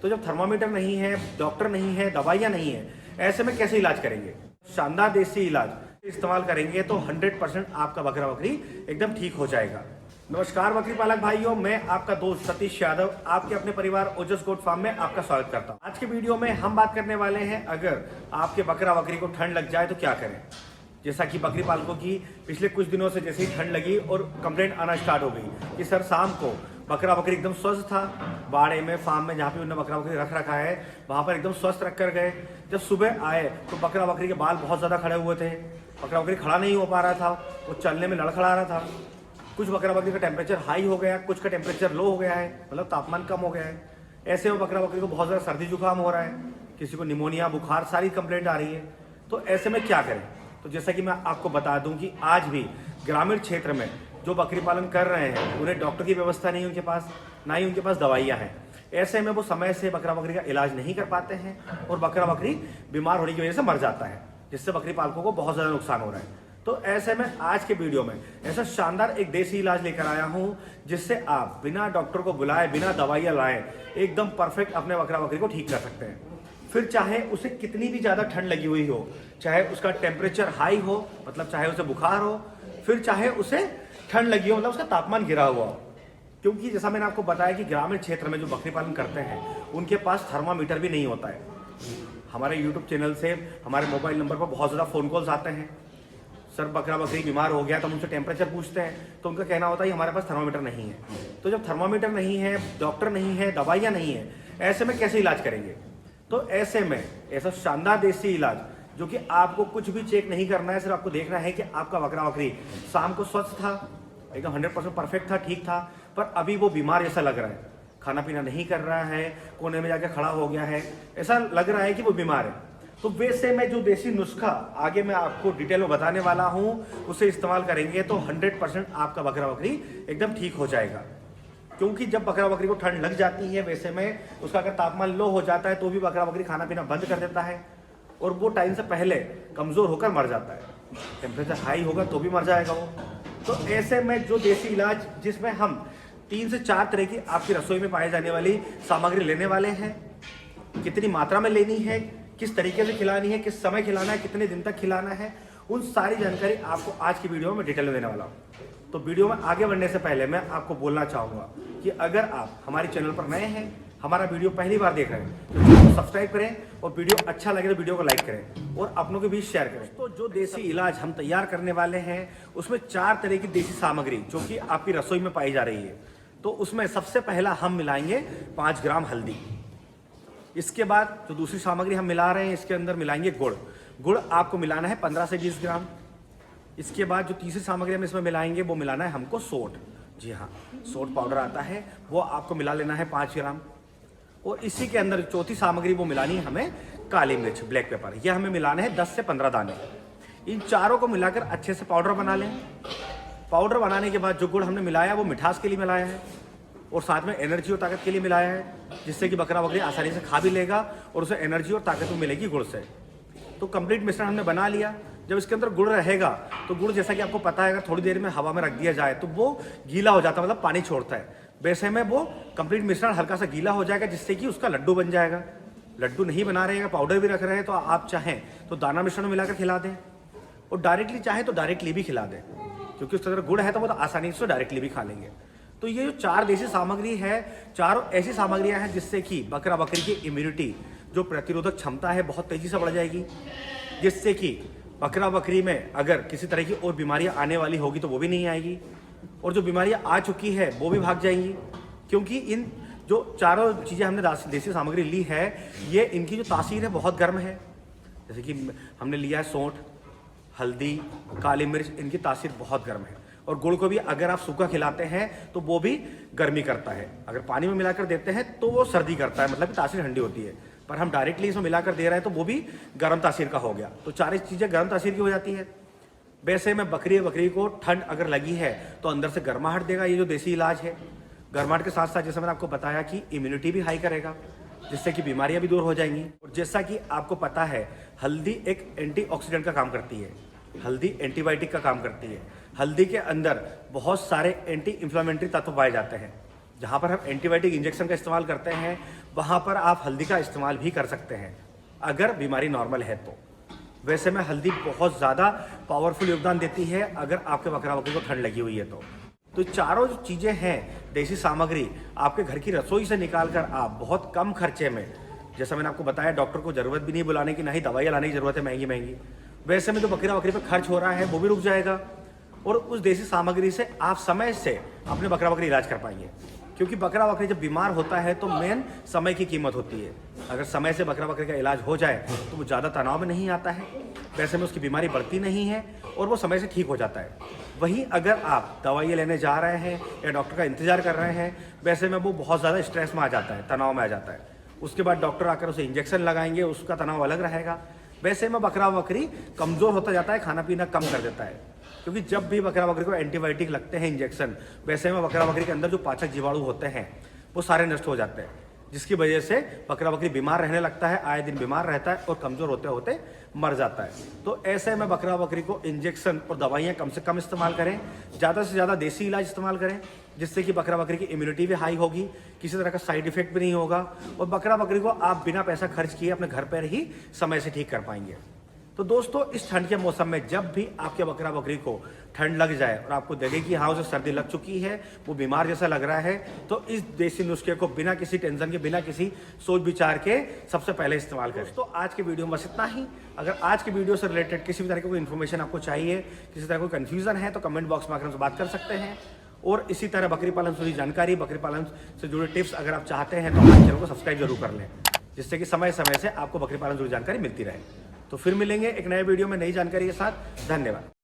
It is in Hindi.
तो जब थर्मामीटर नहीं है, डॉक्टर नहीं है, दवाइयाँ नहीं है, ऐसे में कैसे इलाज करेंगे? शानदार देसी इलाज इस्तेमाल करेंगे तो 100% आपका बकरा बकरी एकदम ठीक हो जाएगा। नमस्कार बकरी पालक भाइयों, मैं आपका दोस्त सतीश यादव आपके अपने परिवार ओजस गोट फार्म में आपका स्वागत करता हूं। आज के वीडियो में हम बात करने वाले हैं, अगर आपके बकरा बकरी को ठंड लग जाए तो क्या करें। जैसा कि बकरी पालकों की पिछले कुछ दिनों से जैसे ही ठंड लगी और कंप्लेंट आना स्टार्ट हो गई कि सर शाम को बकरा बकरी एकदम स्वस्थ था, बाड़े में फार्म में जहाँ पे उन्होंने बकरा बकरी रख रखा है वहाँ पर एकदम स्वस्थ रख कर गए। जब सुबह आए तो बकरा बकरी के बाल बहुत ज़्यादा खड़े हुए थे, बकरा बकरी खड़ा नहीं हो पा रहा था, वो चलने में लड़खड़ा रहा था। कुछ बकरा बकरी का टेम्परेचर हाई हो गया, कुछ का टेम्परेचर लो हो गया है, मतलब तापमान कम हो गया है। ऐसे में बकरा बकरी को बहुत ज़्यादा सर्दी जुकाम हो रहा है, किसी को निमोनिया बुखार सारी कंप्लेंट आ रही है। तो ऐसे में क्या करें? तो जैसा कि मैं आपको बता दूं कि आज भी ग्रामीण क्षेत्र में जो बकरी पालन कर रहे हैं उन्हें डॉक्टर की व्यवस्था नहीं है उनके पास, ना ही उनके पास दवाइयाँ हैं। ऐसे में वो समय से बकरा बकरी का इलाज नहीं कर पाते हैं और बकरा बकरी बीमार होने की वजह से मर जाता है, जिससे बकरी पालकों को बहुत ज़्यादा नुकसान हो रहा है। तो ऐसे में आज के वीडियो में ऐसा शानदार एक देसी इलाज लेकर आया हूं जिससे आप बिना डॉक्टर को बुलाए, बिना दवाइयाँ लाए एकदम परफेक्ट अपने बकरा बकरी को ठीक कर सकते हैं। फिर चाहे उसे कितनी भी ज़्यादा ठंड लगी हुई हो, चाहे उसका टेम्परेचर हाई हो, मतलब चाहे उसे बुखार हो, फिर चाहे उसे ठंड लगी हो, मतलब उसका तापमान गिरा हुआ हो। क्योंकि जैसा मैंने आपको बताया कि ग्रामीण क्षेत्र में जो बकरी पालन करते हैं उनके पास थर्मामीटर भी नहीं होता है। हमारे YouTube चैनल से हमारे मोबाइल नंबर पर बहुत ज़्यादा फ़ोन कॉल्स आते हैं, सर बकरा बकरी बीमार हो गया, तो हम उनसे टेम्परेचर पूछते हैं तो उनका कहना होता है कि हमारे पास थर्मामीटर नहीं है। तो जब थर्मामीटर नहीं है, डॉक्टर नहीं है, दवाइयाँ नहीं है, ऐसे में कैसे इलाज करेंगे? तो ऐसे में ऐसा शानदार देसी इलाज जो कि आपको कुछ भी चेक नहीं करना है, सिर्फ आपको देखना है कि आपका बकरा बकरी शाम को स्वस्थ था, एकदम 100% परफेक्ट था, ठीक था, पर अभी वो बीमार जैसा लग रहा है, खाना पीना नहीं कर रहा है, कोने में जाकर खड़ा हो गया है, ऐसा लग रहा है कि वो बीमार है। तो वैसे में जो देसी नुस्खा आगे मैं आपको डिटेल में बताने वाला हूँ उसे इस्तेमाल करेंगे तो 100% आपका बकरा बकरी एकदम ठीक हो जाएगा। क्योंकि जब बकरा बकरी को ठंड लग जाती है, वैसे में उसका अगर तापमान लो हो जाता है तो भी बकरा बकरी खाना पीना बंद कर देता है और वो टाइम से पहले कमज़ोर होकर मर जाता है। टेम्परेचर हाई होगा तो भी मर जाएगा वो। तो ऐसे में जो देसी इलाज जिसमें हम 3 से 4 तरह की आपकी रसोई में पाई जाने वाली सामग्री लेने वाले हैं, कितनी मात्रा में लेनी है, किस तरीके से खिलानी है, किस समय खिलाना है, कितने दिन तक खिलाना है, उन सारी जानकारी आपको आज की वीडियो में डिटेल में देने वाला हूँ। तो वीडियो में आगे बढ़ने से पहले मैं आपको बोलना चाहूँगा कि अगर आप हमारे चैनल पर नए हैं, हमारा वीडियो पहली बार देख रहे हैं तो वीडियो को सब्सक्राइब करें और वीडियो अच्छा लगे तो वीडियो को लाइक करें और अपनों के बीच शेयर करें। तो जो देसी इलाज हम तैयार करने वाले हैं उसमें 4 तरह की देसी सामग्री जो कि आपकी रसोई में पाई जा रही है। तो उसमें सबसे पहला हम मिलाएंगे 5 ग्राम हल्दी। इसके बाद जो दूसरी सामग्री हम मिला रहे हैं इसके अंदर मिलाएंगे गुड़। गुड़ आपको मिलाना है 15 से 20 ग्राम। इसके बाद जो तीसरी सामग्री हम इसमें मिलाएंगे वो मिलाना है हमको सोंठ। जी हाँ, सोंठ पाउडर आता है, वो आपको मिला लेना है 5 ग्राम। और इसी के अंदर चौथी सामग्री वो मिलानी है हमें काली मिर्च, ब्लैक पेपर। यह हमें मिलाने हैं 10 से 15 दाने। इन चारों को मिलाकर अच्छे से पाउडर बना लें। पाउडर बनाने के बाद जो गुड़ हमने मिलाया वो मिठास के लिए मिलाया है और साथ में एनर्जी और ताकत के लिए मिलाया है, जिससे कि बकरा बकरी आसानी से खा भी लेगा और उसे एनर्जी और ताकत भी मिलेगी गुड़ से। तो कंप्लीट मिश्रण हमने बना लिया। जब इसके अंदर गुड़ रहेगा तो गुड़ जैसा कि आपको पता है अगर थोड़ी देर में हवा में रख दिया जाए तो वो गीला हो जाता है, मतलब पानी छोड़ता है। वैसे में वो कंप्लीट मिश्रण हल्का सा गीला हो जाएगा जिससे कि उसका लड्डू बन जाएगा। लड्डू नहीं बना रहे हैं, पाउडर भी रख रहे हैं तो आप चाहें तो दाना मिश्रण में मिलाकर खिला दें और डायरेक्टली चाहे तो डायरेक्टली भी खिला दें, क्योंकि उसके अंदर गुड़ है तो वो तो आसानी से डायरेक्टली भी खा लेंगे। तो ये जो 4 देसी सामग्री है, चारों ऐसी सामग्रियां हैं जिससे कि बकरा बकरी की इम्यूनिटी, जो प्रतिरोधक क्षमता है, बहुत तेजी से बढ़ जाएगी, जिससे कि बकरा बकरी में अगर किसी तरह की और बीमारियां आने वाली होगी तो वो भी नहीं आएगी और जो बीमारियां आ चुकी है वो भी भाग जाएंगी। क्योंकि इन जो चारों चीज़ें हमने देसी सामग्री ली है, ये इनकी जो तासीर है बहुत गर्म है। जैसे कि हमने लिया है सौंठ, हल्दी, काली मिर्च, इनकी तासीर बहुत गर्म है। और गुड़ को भी अगर आप सूखा खिलाते हैं तो वो भी गर्मी करता है, अगर पानी में मिलाकर देते हैं तो वो सर्दी करता है, मतलब तासीर ठंडी होती है। पर हम डायरेक्टली इसमें मिलाकर दे रहे हैं तो वो भी गर्म तासीर का हो गया। तो 4 चीज़ें गर्म तासीर की हो जाती है। वैसे में बकरी को ठंड अगर लगी है तो अंदर से गर्माहट देगा ये जो देसी इलाज है। गर्माहट के साथ साथ जैसे मैंने आपको बताया कि इम्यूनिटी भी हाई करेगा, जिससे कि बीमारियां भी दूर हो जाएंगी। और जैसा कि आपको पता है हल्दी एक एंटीऑक्सीडेंट का काम करती है, हल्दी एंटीबायोटिक का काम करती है। हल्दी के अंदर बहुत सारे एंटी इंफ्लेमेटरी तत्व पाए जाते हैं, जहाँ पर हम एंटीबायोटिक इंजेक्शन का इस्तेमाल करते हैं वहाँ पर आप हल्दी का इस्तेमाल भी कर सकते हैं अगर बीमारी नॉर्मल है तो। वैसे में हल्दी बहुत ज़्यादा पावरफुल योगदान देती है अगर आपके बकरा बकरी को ठंड लगी हुई है तो चारों जो चीज़ें हैं देसी सामग्री आपके घर की रसोई से निकाल कर आप बहुत कम खर्चे में, जैसा मैंने आपको बताया, डॉक्टर को ज़रूरत भी नहीं बुलाने की, ना ही दवाइयाँ लाने की ज़रूरत है महंगी महंगी। वैसे में जो बकरा बकरी पर खर्च हो रहा है वो भी रुक जाएगा और उस देसी सामग्री से आप समय से अपने बकरा बकरी इलाज कर पाएंगे। क्योंकि बकरा बकरी जब बीमार होता है तो मेन समय की कीमत होती है। अगर समय से बकरा बकरी का इलाज हो जाए तो वो ज़्यादा तनाव में नहीं आता है, वैसे में उसकी बीमारी बढ़ती नहीं है और वो समय से ठीक हो जाता है। वहीं अगर आप दवाइयाँ लेने जा रहे हैं या डॉक्टर का इंतजार कर रहे हैं, वैसे में वो बहुत ज़्यादा स्ट्रेस में आ जाता है, तनाव में आ जाता है। उसके बाद डॉक्टर आकर उसे इंजेक्शन लगाएंगे, उसका तनाव अलग रहेगा। वैसे में बकरा बकरी कमज़ोर होता जाता है, खाना पीना कम कर देता है। क्योंकि जब भी बकरा बकरी को एंटीबायोटिक लगते हैं इंजेक्शन, वैसे में बकरा बकरी के अंदर जो पाचक जीवाणु होते हैं वो सारे नष्ट हो जाते हैं, जिसकी वजह से बकरा बकरी बीमार रहने लगता है, आए दिन बीमार रहता है और कमज़ोर होते होते मर जाता है। तो ऐसे में बकरा बकरी को इंजेक्शन और दवाइयाँ कम से कम इस्तेमाल करें, ज़्यादा से ज़्यादा देसी इलाज इस्तेमाल करें, जिससे कि बकरा बकरी की इम्यूनिटी भी हाई होगी, किसी तरह का साइड इफेक्ट भी नहीं होगा और बकरा बकरी को आप बिना पैसा खर्च किए अपने घर पर ही समय से ठीक कर पाएंगे। तो दोस्तों, इस ठंड के मौसम में जब भी आपके बकरा बकरी को ठंड लग जाए और आपको लगे कि हाँ उसे सर्दी लग चुकी है, वो बीमार जैसा लग रहा है, तो इस देसी नुस्खे को बिना किसी टेंशन के, बिना किसी सोच विचार के सबसे पहले इस्तेमाल करें। दोस्तों, आज के वीडियो में बस इतना ही। अगर आज की वीडियो से रिलेटेड किसी भी तरह की कोई इन्फॉर्मेशन आपको चाहिए, किसी तरह कोई कन्फ्यूजन है, तो कमेंट बॉक्स में आकर हमसे बात कर सकते हैं। और इसी तरह बकरी पालन से जुड़ी जानकारी, बकरी पालन से जुड़े टिप्स अगर आप चाहते हैं तो हमारे चैनल को सब्सक्राइब जरूर कर लें, जिससे कि समय समय से आपको बकरी पालन से जुड़ी जानकारी मिलती रहे। तो फिर मिलेंगे एक नए वीडियो में नई जानकारी के साथ। धन्यवाद।